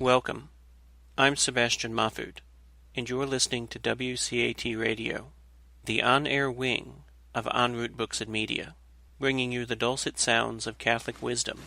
Welcome. I'm Sebastian Mahfood, and you're listening to WCAT Radio, the on-air wing of En Route Books and Media, bringing you the dulcet sounds of Catholic wisdom.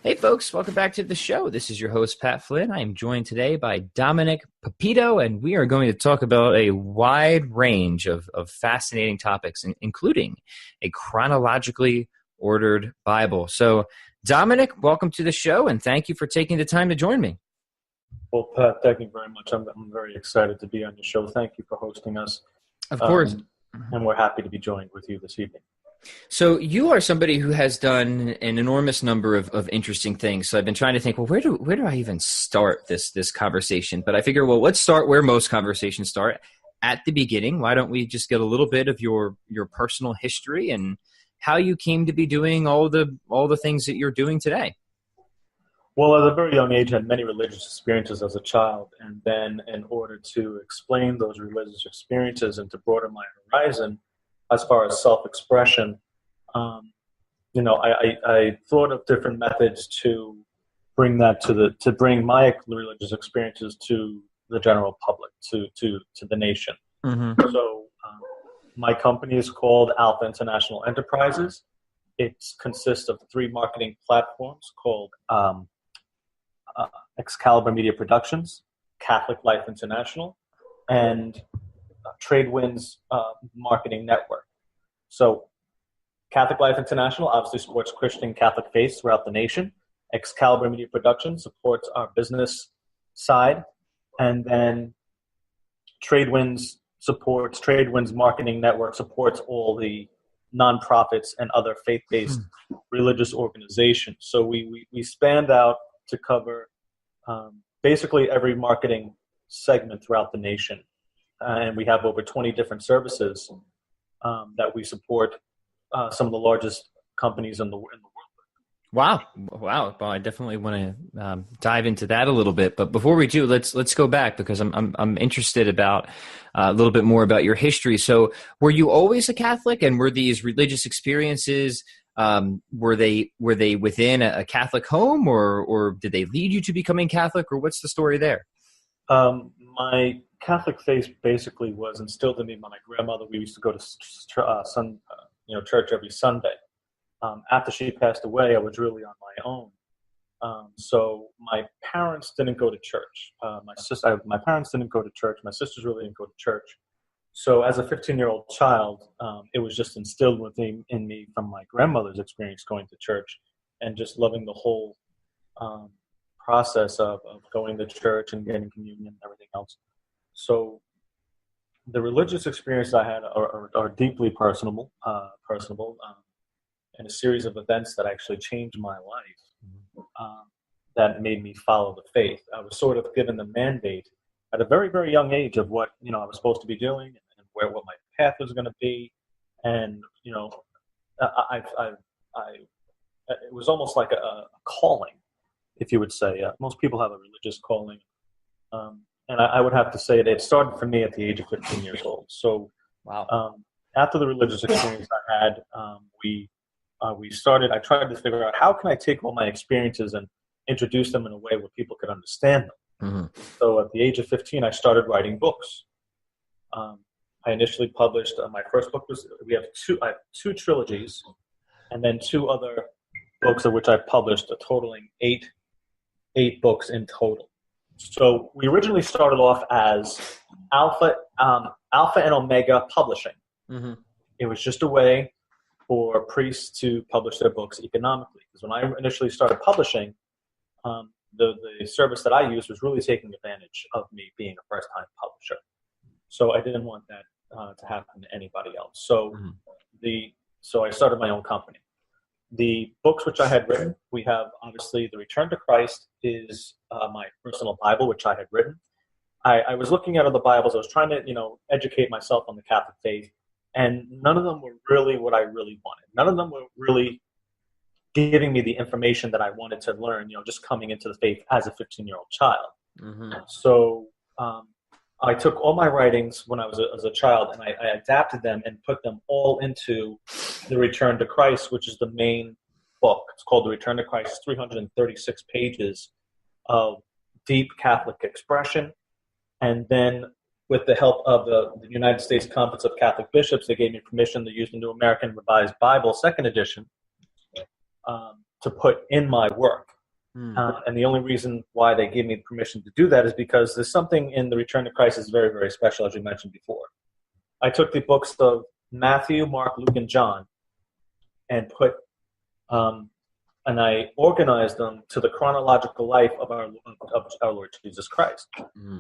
Hey folks, welcome back to the show. This is your host, Pat Flynn. I am joined today by Dominick Pepito, and we are going to talk about a wide range of fascinating topics, including a chronologically ordered Bible. So, Dominick, welcome to the show, and thank you for taking the time to join me. Well, Pat, thank you very much. I'm very excited to be on your show. Thank you for hosting us. Of course. And we're happy to be joined with you this evening. So you are somebody who has done an enormous number of interesting things. So I've been trying to think, well, where do I even start this conversation? But I figure, well, let's start where most conversations start, at the beginning. Why don't we just get a little bit of your personal history and how you came to be doing all the things that you're doing today? Well, at a very young age, I had many religious experiences as a child. And then in order to explain those religious experiences and to broaden my horizon, as far as self-expression, I thought of different methods to bring that to bring my religious experiences to the general public, to the nation. Mm-hmm. So my company is called Alpha International Enterprises. It consists of 3 marketing platforms called Excalibur Media Productions, Catholic Life International, and Tradewinds Marketing Network. So Catholic Life International obviously supports Christian Catholic faiths throughout the nation. Excalibur Media Productions supports our business side. And then Tradewinds Marketing Network supports all the nonprofits and other faith-based religious organizations. So we spanned out to cover basically every marketing segment throughout the nation. And we have over 20 different services that we support some of the largest companies in the world. Wow. Well, I definitely want to dive into that a little bit. But before we do, let's go back, because I'm interested about a little bit more about your history. So, were you always a Catholic, and were these religious experiences were they within a Catholic home, or did they lead you to becoming Catholic, or what's the story there? My Catholic faith basically was instilled in me by my grandmother. We used to go to church every Sunday. After she passed away, I was really on my own. So my parents didn't go to church. My parents didn't go to church. My sisters really didn't go to church. So as a 15-year-old child, it was just instilled in me from my grandmother's experience going to church and just loving the whole process of going to church and getting communion and everything else. So the religious experience I had are deeply personable, and a series of events that actually changed my life that made me follow the faith. I was sort of given the mandate at a very, very young age of what I was supposed to be doing and what my path was going to be, and it was almost like a calling, if you would say. Most people have a religious calling, and I would have to say that it started for me at the age of 15 years old. So, wow. After the religious experience I had, I tried to figure out how can I take all my experiences and introduce them in a way where people could understand them. Mm-hmm. So at the age of 15, I started writing books. I initially published, my first book I have 2 trilogies, and then 2 other books of which I published, totaling 8 books in total. So we originally started off as Alpha and Omega Publishing. Mm-hmm. It was just a way for priests to publish their books economically. Because when I initially started publishing, the service that I used was really taking advantage of me being a first-time publisher. So I didn't want that to happen to anybody else. So so I started my own company. The books which I had written, we have obviously The Return to Christ is my personal Bible, which I had written. I was looking at other Bibles. I was trying to, educate myself on the Catholic faith, and none of them were really what I really wanted. None of them were really giving me the information that I wanted to learn, just coming into the faith as a 15-year-old child. Mm-hmm. So I took all my writings when I was a child, and I adapted them and put them all into The Return to Christ, which is the main book. It's called The Return to Christ. It's 336 pages of deep Catholic expression. And then with the help of the United States Conference of Catholic Bishops, they gave me permission to use the New American Revised Bible, second edition, to put in my work. And the only reason why they gave me permission to do that is because there's something in The Return to Christ that's very, very special, as you mentioned before. I took the books of Matthew, Mark, Luke, and John and and I organized them to the chronological life of our Lord Jesus Christ.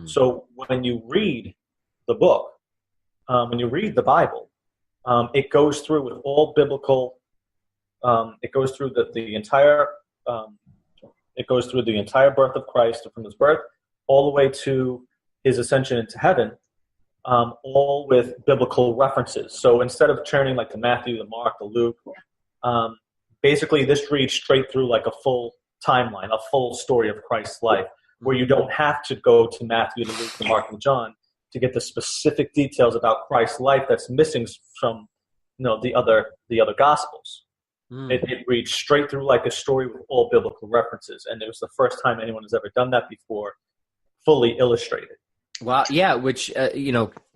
So when you read the book, when you read the Bible, it goes through with all biblical. It goes through the entire. It goes through the entire birth of Christ, from his birth all the way to his ascension into heaven, all with biblical references. So instead of turning like to Matthew, the Mark, the Luke, basically this reads straight through like a full timeline, a full story of Christ's life, where you don't have to go to Matthew, the Luke, the Mark, and John to get the specific details about Christ's life that's missing from the other Gospels. It reads straight through like a story with all biblical references, and it was the first time anyone has ever done that before, fully illustrated. Well, yeah, which,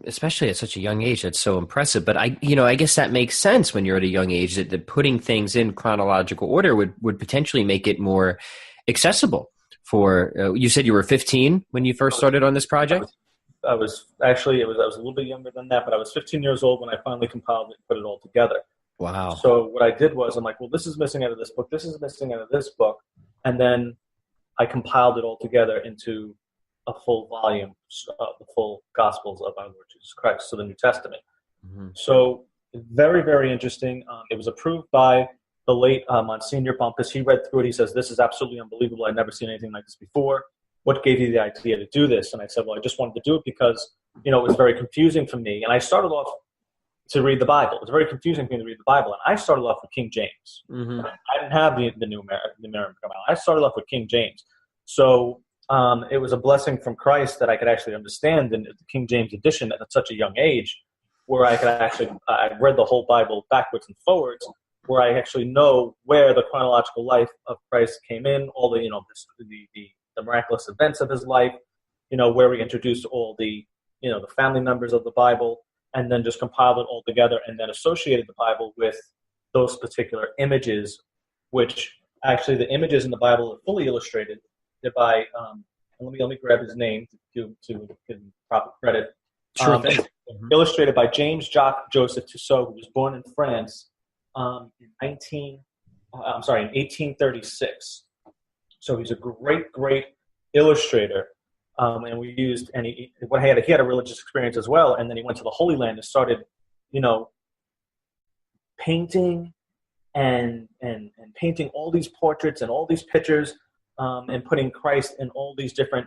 especially at such a young age, that's so impressive. But I guess that makes sense when you're at a young age that putting things in chronological order would potentially make it more accessible for, you said you were 15 when you first started on this project? I was a little bit younger than that, but I was 15 years old when I finally compiled it and put it all together. Wow. So what I did was, I'm like, well, this is missing out of this book, this is missing out of this book. And then I compiled it all together into a full volume, the full Gospels of our Lord Jesus Christ, so the New Testament. So very, very interesting. It was approved by the late Monsignor Bumpus. He read through it. He says, this is absolutely unbelievable. I've never seen anything like this before. What gave you the idea to do this? And I said, well, I just wanted to do it because, it was very confusing for me. And I started off to read the Bible. It was very confusing for me to read the Bible. And I started off with King James. I didn't have the New American Bible. I started off with King James. So it was a blessing from Christ that I could actually understand in the King James edition at such a young age, where I could I read the whole Bible backwards and forwards, where I actually know where the chronological life of Christ came in, all the, the miraculous events of his life, where we introduced all the, the family members of the Bible, and then just compiled it all together and then associated the Bible with those particular images, which actually the images in the Bible are fully illustrated. They're by, let me grab his name to give him proper credit. Sure thing. Illustrated by James Jacques Joseph Tussaud, who was born in France in 1836. So he's a great, great illustrator. And we used, and he had a religious experience as well. And then he went to the Holy Land and started, painting and painting all these portraits and all these pictures, and putting Christ in all these different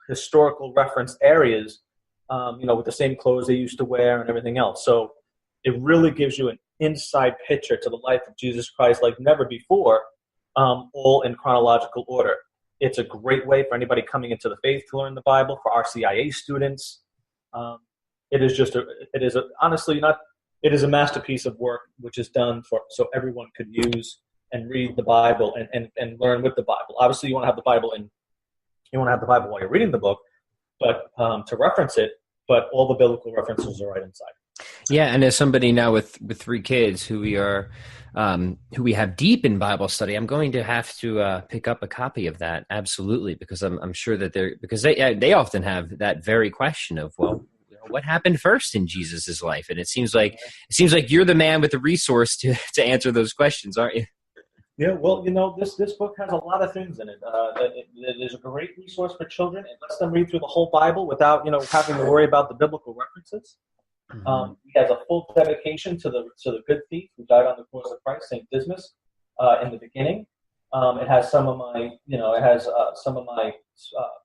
historical reference areas, with the same clothes they used to wear and everything else. So it really gives you an inside picture to the life of Jesus Christ like never before, all in chronological order. It's a great way for anybody coming into the faith to learn the Bible, for RCIA students. It is a masterpiece of work which is done so everyone could use and read the Bible and learn with the Bible. Obviously, you want to have the Bible while you're reading the book, but to reference it. But all the biblical references are right inside. Yeah, and as somebody now with 3 kids who we have deep in Bible study, I'm going to have to pick up a copy of that, absolutely, because I'm sure that they often have that very question of, well, what happened first in Jesus's life? And it seems like you're the man with the resource to answer those questions, aren't you? Yeah, well, this book has a lot of things in it. It is a great resource for children. It lets them read through the whole Bible without, having to worry about the biblical references. He has a full dedication to the good thief who died on the cross of Christ, Saint Dismas, in the beginning. It has some of my,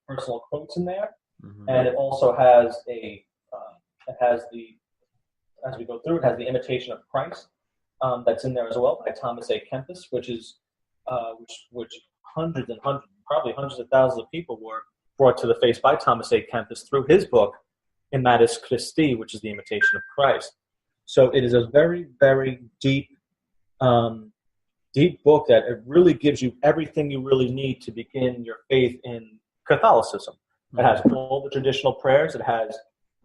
personal quotes in there, and it also has as we go through, it has the Imitation of Christ. That's in there as well by Thomas A. Kempis, which hundreds and hundreds, probably hundreds of thousands of people were brought to the faith by Thomas A. Kempis through his book, Imatus Christi, which is the Imitation of Christ. So it is a very, very deep deep book that it really gives you everything you really need to begin your faith in Catholicism. It has all the traditional prayers. It has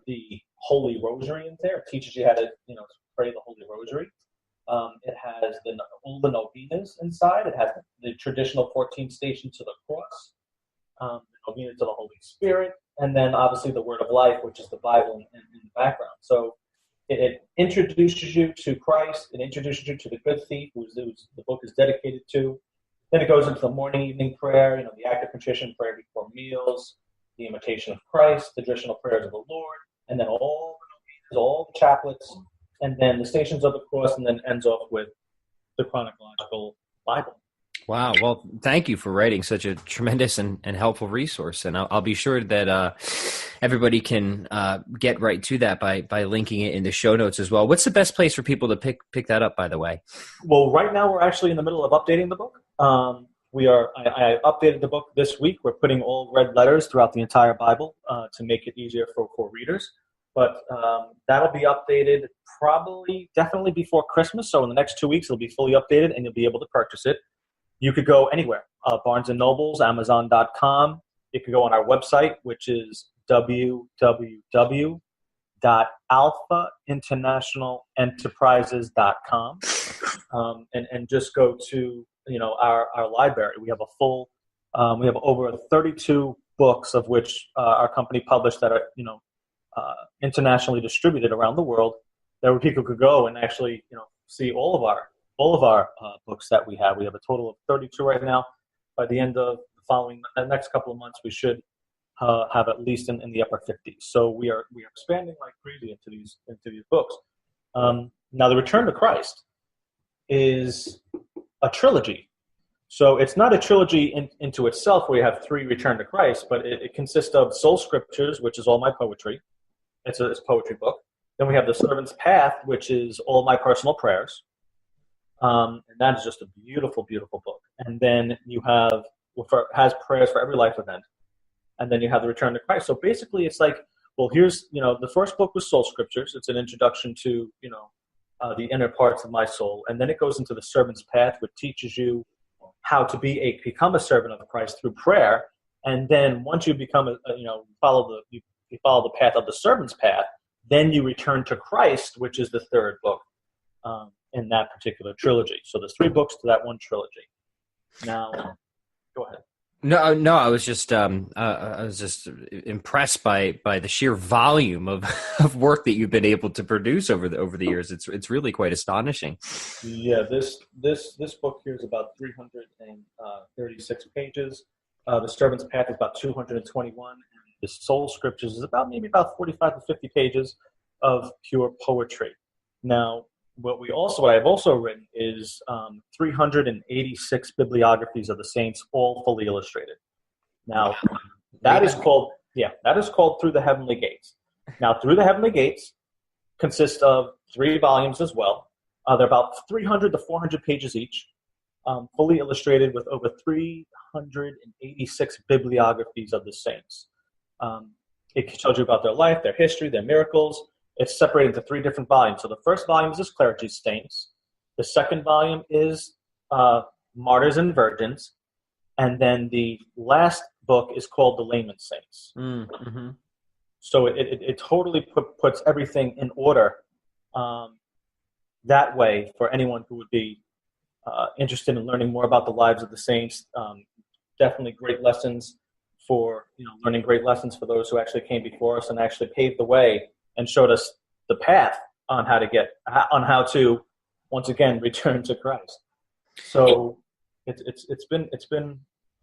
the Holy Rosary in there. It teaches you how to, pray the Holy Rosary. It has all the novenas inside. It has the traditional 14 stations to the cross, the novena to the Holy Spirit, and then obviously the Word of Life, which is the Bible in the background. So it introduces you to Christ. It introduces you to the good thief, who the book is dedicated to. Then it goes into the morning, evening prayer, the active contrition prayer before meals, the imitation of Christ, the traditional prayers of the Lord, and then all the novenas, all the chaplets, and then the Stations of the Cross, and then ends off with the chronological Bible. Wow. Well, thank you for writing such a tremendous and helpful resource. And I'll be sure that everybody can get right to that by linking it in the show notes as well. What's the best place for people to pick that up, by the way? Well, right now we're actually in the middle of updating the book. I updated the book this week. We're putting all red letters throughout the entire Bible to make it easier for readers. But that'll be updated definitely before Christmas. So in the next 2 weeks, it'll be fully updated and you'll be able to purchase it. You could go anywhere, Barnes & Nobles, Amazon.com. You could go on our website, which is www.alphainternationalenterprises.com. And just go to our library. We have we have over 32 books, of which our company published, that are internationally distributed around the world, that where people could go and actually see all of our books that we have. We have a total of 32 right now. By the end of the next couple of months, we should have at least in the upper 50s. So we are expanding like crazy into these books. Now, the Return to Christ is a trilogy. So it's not a trilogy into itself where you have 3 Return to Christ, but it consists of Soul Scriptures, which is all my poetry. It's a poetry book. Then we have The Servant's Path, which is all my personal prayers. And that is just a beautiful, beautiful book. And then you have, has prayers for every life event. And then you have The Return to Christ. So basically it's like, well, here's, the first book was Soul Scriptures. It's an introduction to, the inner parts of my soul. And then it goes into The Servant's Path, which teaches you how to become a servant of Christ through prayer. And then once you become follow the path of the servant's path, then you return to Christ, which is the third book in that particular trilogy. So there's 3 books to that one trilogy. Now, go ahead. No, I was just impressed by the sheer volume of work that you've been able to produce over the years. It's really quite astonishing. Yeah, this book here is about 336 pages. The Servant's Path is about 221, and the Soul Scriptures is about 45 to 50 pages of pure poetry. Now, what I've also written is 386 bibliographies of the saints, all fully illustrated. Now, that is called Through the Heavenly Gates. Now, Through the Heavenly Gates consists of 3 volumes as well. They're about 300 to 400 pages each, fully illustrated with over 386 bibliographies of the saints. It tells you about their life, their history, their miracles. It's separated into 3 different volumes. So the first volume is Clergy Saints. The second volume is Martyrs and Virgins. And then the last book is called The Layman Saints. Mm-hmm. So it totally puts everything in order that way for anyone who would be interested in learning more about the lives of the saints. Definitely great lessons for learning great lessons for those who actually came before us and actually paved the way and showed us the path on how to once again return to Christ. So it's been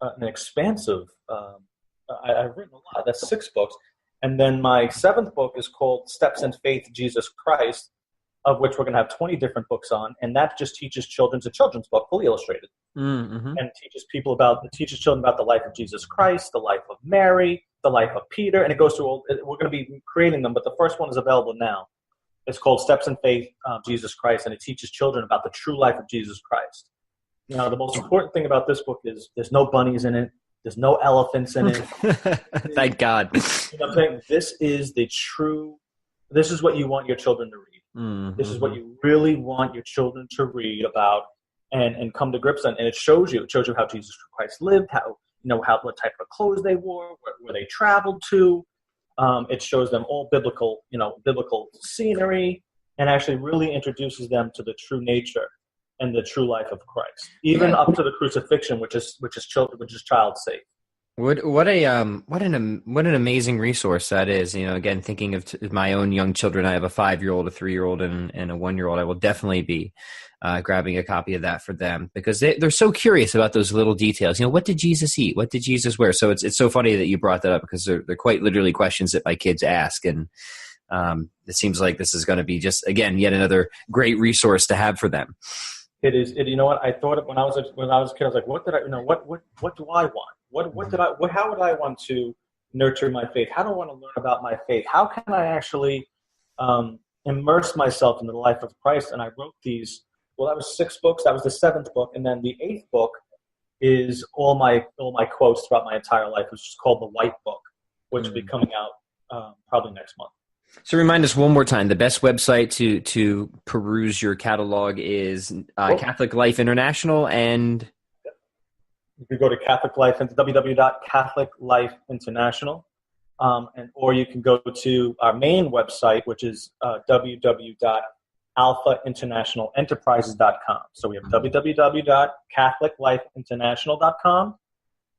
an expansive. I've written a lot. That's 6 books, and then my 7th book is called Steps in Faith, Jesus Christ, of which we're going to have 20 different books on, and that just teaches children. It's a children's book, fully illustrated, and teaches children about the life of Jesus Christ, the life of Mary, the life of Peter, and it goes through all. We're going to be creating them, but the first one is available now. It's called Steps in Faith, Jesus Christ, and it teaches children about the true life of Jesus Christ. Now, the most important thing about this book is there's no bunnies in it. There's no elephants in it. Thank God. You know what I'm saying? This is what you want your children to read. Mm-hmm. This is what you really want your children to read about and come to grips on. And it shows you how Jesus Christ lived, what type of clothes they wore, where they traveled to. It shows them all biblical scenery, and actually really introduces them to the true nature and the true life of Christ, even up to the crucifixion, which is child safe. What an amazing resource that is. Again, thinking of my own young children, I have a 5-year-old, a 3-year-old, and a 1-year-old. I will definitely be grabbing a copy of that for them, because they're so curious about those little details. What did Jesus eat? What did Jesus wear? So it's so funny that you brought that up, because they're quite literally questions that my kids ask, and it seems like this is going to be just, again, yet another great resource to have for them. It is. You know what? I thought when I was a kid, I was like, what do I want? How would I want to nurture my faith? How do I want to learn about my faith? How can I actually immerse myself in the life of Christ? And I wrote these. Well, that was 6 books. That was the 7th book, and then the 8th book is all my quotes throughout my entire life, which is called the White Book, which will be coming out probably next month. So remind us one more time, the best website to peruse your catalog is Catholic Life International, and you can go to Catholic Life, www.catholiclifeinternational, or you can go to our main website, which is www.alphainternationalenterprises.com. So we have www.catholiclifeinternational.com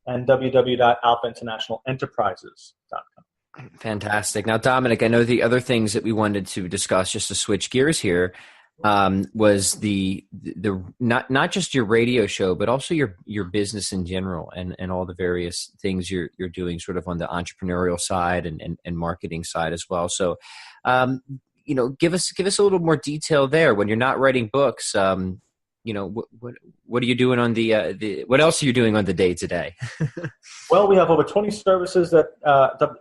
and www.alphainternationalenterprises.com. Fantastic. Now, Dominick, I know the other things that we wanted to discuss, just to switch gears here, was the not just your radio show, but also your business in general, and all the various things you're doing, sort of on the entrepreneurial side and marketing side as well. So, give us a little more detail there. When you're not writing books, what are you doing on the what else are you doing on the day to day? Well, we have over 20 services that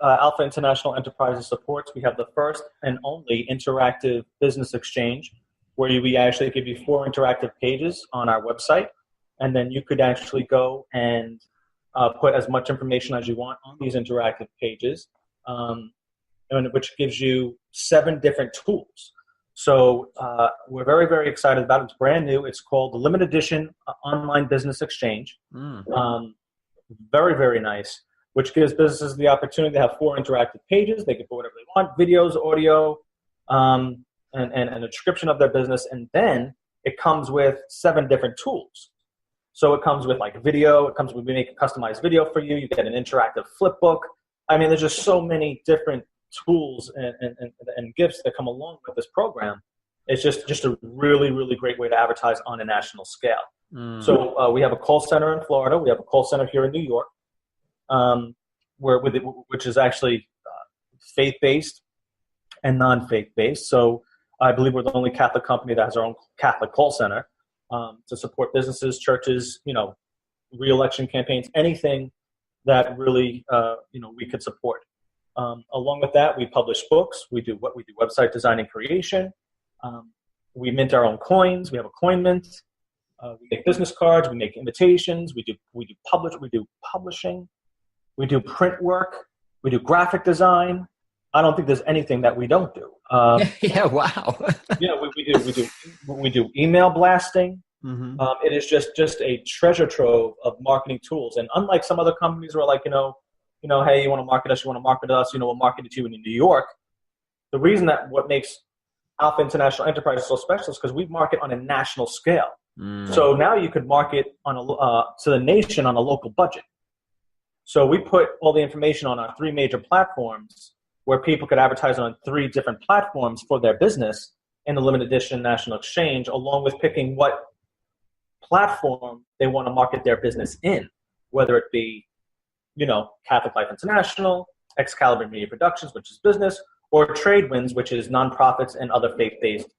Alpha International Enterprises supports. We have the first and only interactive business exchange, where we actually give you 4 interactive pages on our website, and then you could actually go and put as much information as you want on these interactive pages, which gives you 7 different tools. So we're very, very excited about it. It's brand new. It's called the Limited Edition Online Business Exchange. Very, very nice, which gives businesses the opportunity to have 4 interactive pages. They can put whatever they want, videos, audio, and a description of their business. And then it comes with 7 different tools. So it comes with like video. We make a customized video for you. You get an interactive flip book. I mean, there's just so many different tools and gifts that come along with this program. It's just a really, really great way to advertise on a national scale. So we have a call center in Florida. We have a call center here in New York, which is actually faith-based and non-faith-based. So I believe we're the only Catholic company that has our own Catholic call center to support businesses, churches, re-election campaigns, anything that really we could support. Along with that, we publish books. We do website design and creation. We mint our own coins. We have a coin mint. We make business cards. We make invitations. We do publishing. We do print work. We do graphic design. I don't think there's anything that we don't do. Wow. We do email blasting. It is just a treasure trove of marketing tools. And unlike some other companies where hey, you want to market us, we'll market it to you in New York. The reason that what makes Alpha International Enterprises so special is because we market on a national scale. So now you could market to the nation on a local budget. So we put all the information on our 3 major platforms where people could advertise on 3 different platforms for their business in the limited edition national exchange, along with picking what platform they want to market their business in, whether it be, Catholic Life International, Excalibur Media Productions, which is business, or Tradewinds, which is nonprofits and other faith-based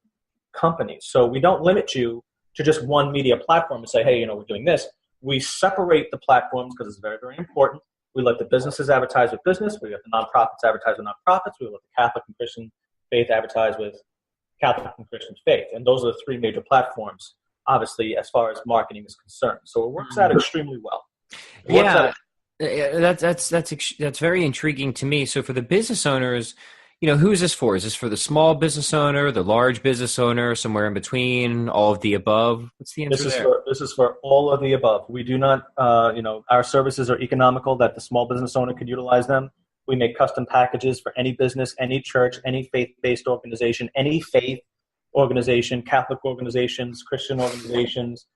companies. So we don't limit you to just one media platform and say, hey, we're doing this. We separate the platforms because it's very, very important. We let the businesses advertise with business. We let the nonprofits advertise with nonprofits. We let the Catholic and Christian faith advertise with Catholic and Christian faith. And those are the 3 major platforms, obviously, as far as marketing is concerned. So it works out extremely well. That's very intriguing to me. So for the business owners, who's this for? Is this for the small business owner, the large business owner, somewhere in between, all of the above? What's the answer there? This is for all of the above. We do not, our services are economical that the small business owner could utilize them. We make custom packages for any business, any church, any faith-based organization, any faith organization, Catholic organizations, Christian organizations,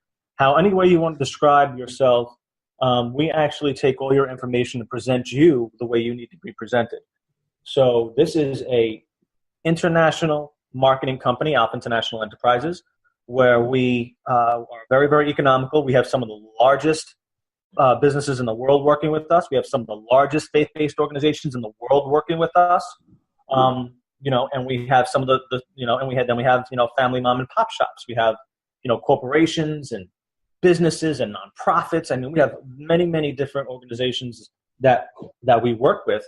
any way you want to describe yourself. We actually take all your information and present you the way you need to be presented. So this is a international marketing company, Alpha International Enterprises, where we are very, very economical. We have some of the largest businesses in the world working with us. We have some of the largest faith-based organizations in the world working with us. And we have some of we have family mom and pop shops. We have, corporations and businesses and nonprofits. I mean, we have many, many different organizations that we work with.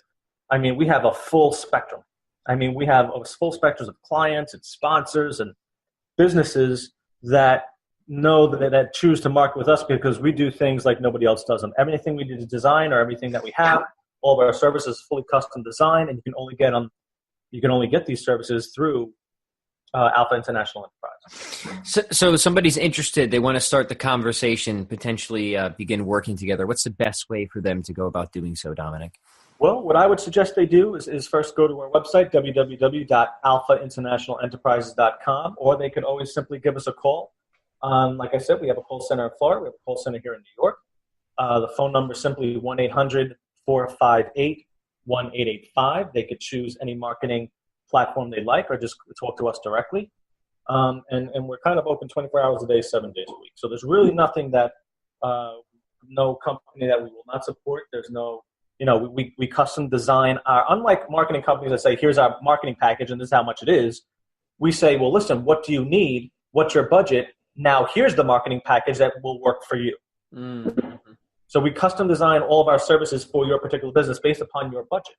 I mean, we have a full spectrum. I mean, we have a full spectrum of clients and sponsors and businesses that know that choose to market with us because we do things like nobody else does them. Everything we do to design or everything that we have, all of our services fully custom designed, and you can only get them. You can only get these services through Alpha International Enterprise. So somebody's interested. They want to start the conversation, potentially begin working together. What's the best way for them to go about doing so, Dominick? Well, what I would suggest they do is first go to our website, www.alphainternationalenterprises.com, or they could always simply give us a call. Like I said, we have a call center in Florida. We have a call center here in New York. The phone number is simply 1-800-458-1885. They could choose any marketing platform they like or just talk to us directly. And we're kind of open 24 hours a day, 7 days a week. So there's really nothing that no company that we will not support. There's no, we custom design unlike marketing companies that say, here's our marketing package and this is how much it is. We say, well, listen, what do you need? What's your budget? Now here's the marketing package that will work for you. Mm-hmm. So we custom design all of our services for your particular business based upon your budget.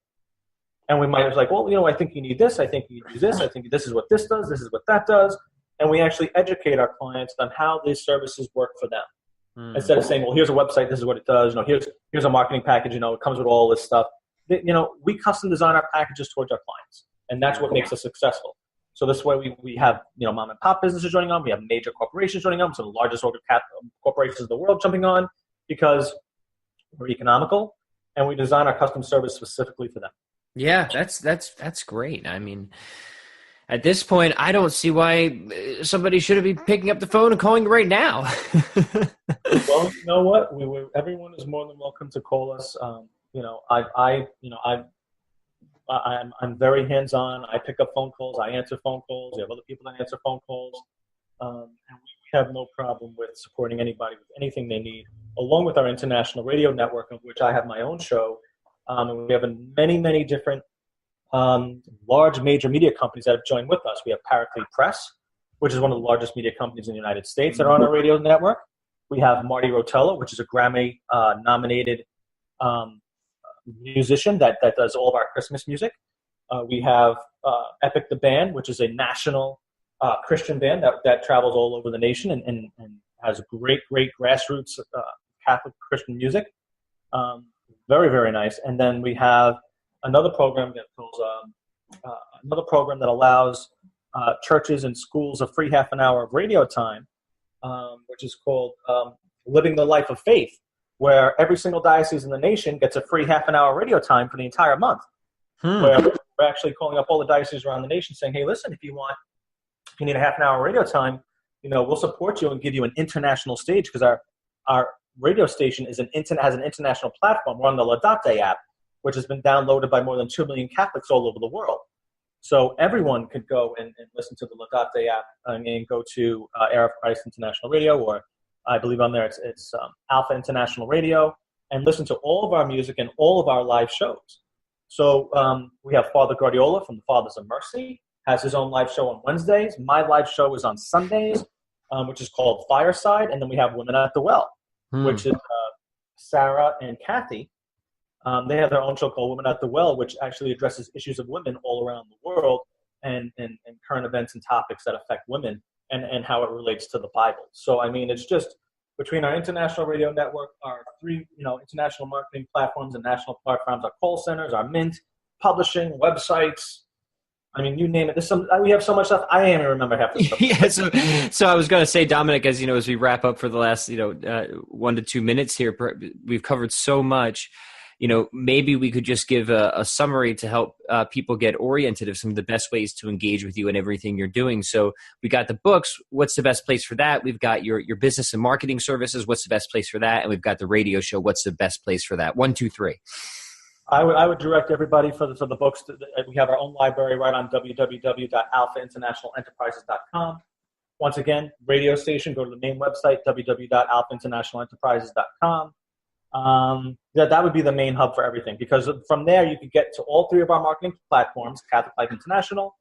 And we might be like, well, I think you need this. I think you need this. I think this is what this does. This is what that does. And we actually educate our clients on how these services work for them. Instead of saying, well, here's a website. This is what it does. Here's a marketing package. It comes with all this stuff. We custom design our packages towards our clients. And that's what makes us successful. So this way we have, mom and pop businesses joining on. We have major corporations joining on. Some of the largest corporations in the world jumping on because we're economical and we design our custom service specifically for them. Yeah, that's great. I mean, at this point, I don't see why somebody shouldn't be picking up the phone and calling right now. Well, you know what? Everyone is more than welcome to call us. I'm very hands-on. I pick up phone calls. I answer phone calls. We have other people that answer phone calls. And we have no problem with supporting anybody with anything they need, along with our international radio network, of which I have my own show. And we have many, many different large major media companies that have joined with us. We have Paraclete Press, which is one of the largest media companies in the United States that are on our radio network. We have Marty Rotella, which is a Grammy-nominated musician that does all of our Christmas music. We have Epic the Band, which is a national Christian band that travels all over the nation and has great grassroots Catholic Christian music. Very, very nice. And then we have another program that allows churches and schools a free half an hour of radio time, which is called Living the Life of Faith, where every single diocese in the nation gets a free half an hour radio time for the entire month. Where we're actually calling up all the dioceses around the nation saying, hey, listen, if you need a half an hour radio time, we'll support you and give you an international stage because our radio station has an international platform. We're on the Laudate app, which has been downloaded by more than 2 million Catholics all over the world. So everyone could go and listen to the Laudate app and go to Air of Christ International Radio, or I believe on there it's Alpha International Radio, and listen to all of our music and all of our live shows. So we have Father Guardiola from the Fathers of Mercy, has his own live show on Wednesdays. My live show is on Sundays, which is called Fireside. And then we have Women at the Well, which is Sarah and Kathy. They have their own show called Women at the Well, which actually addresses issues of women all around the world and current events and topics that affect women and how it relates to the Bible. So, I mean, it's just between our international radio network, our three, international marketing platforms and national platforms, our call centers, our Mint, publishing, websites, I mean, you name it. We have so much stuff. I can't even remember half the stuff. Yeah, so I was going to say, Dominic, as we wrap up for the last 1 to 2 minutes here, we've covered so much. Maybe we could just give a summary to help people get oriented of some of the best ways to engage with you and everything you're doing. So we got the books. What's the best place for that? We've got your business and marketing services. What's the best place for that? And we've got the radio show. What's the best place for that? 1, 2, 3. I would direct everybody for the books. We have our own library right on www.alphainternationalenterprises.com. Once again, radio station, go to the main website, www.alphainternationalenterprises.com. That would be the main hub for everything, because from there you could get to all 3 of our marketing platforms, Catholic Life International,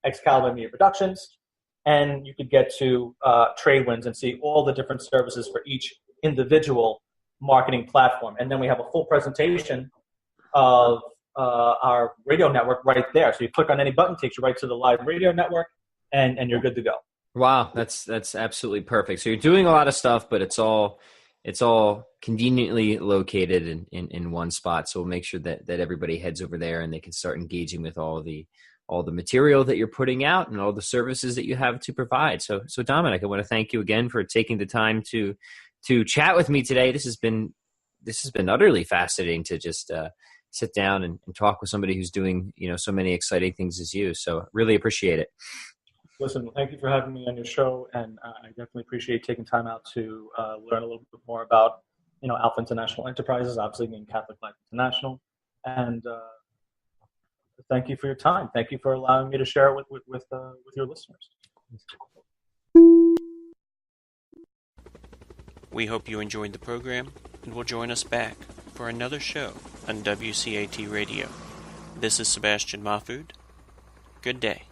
Excalibur Media Productions, and you could get to Tradewinds and see all the different services for each individual marketing platform. And then we have a full presentation of our radio network right there. So you click on any button, takes you right to the live radio network, and you're good to go. Wow, that's absolutely perfect. So you're doing a lot of stuff, but it's all conveniently located in one spot. So we'll make sure that everybody heads over there and they can start engaging with all the material that you're putting out and all the services that you have to provide. So Dominic, I want to thank you again for taking the time to chat with me today. This has been utterly fascinating to just sit down and talk with somebody who's doing so many exciting things as you. So really appreciate it. Listen, thank you for having me on your show, and I definitely appreciate taking time out to learn a little bit more about Alpha International Enterprises, obviously being Catholic Life International, and thank you for your time. Thank you for allowing me to share it with your listeners. We hope you enjoyed the program and will join us back for another show on WCAT Radio. This is Sebastian Mahfood. Good day.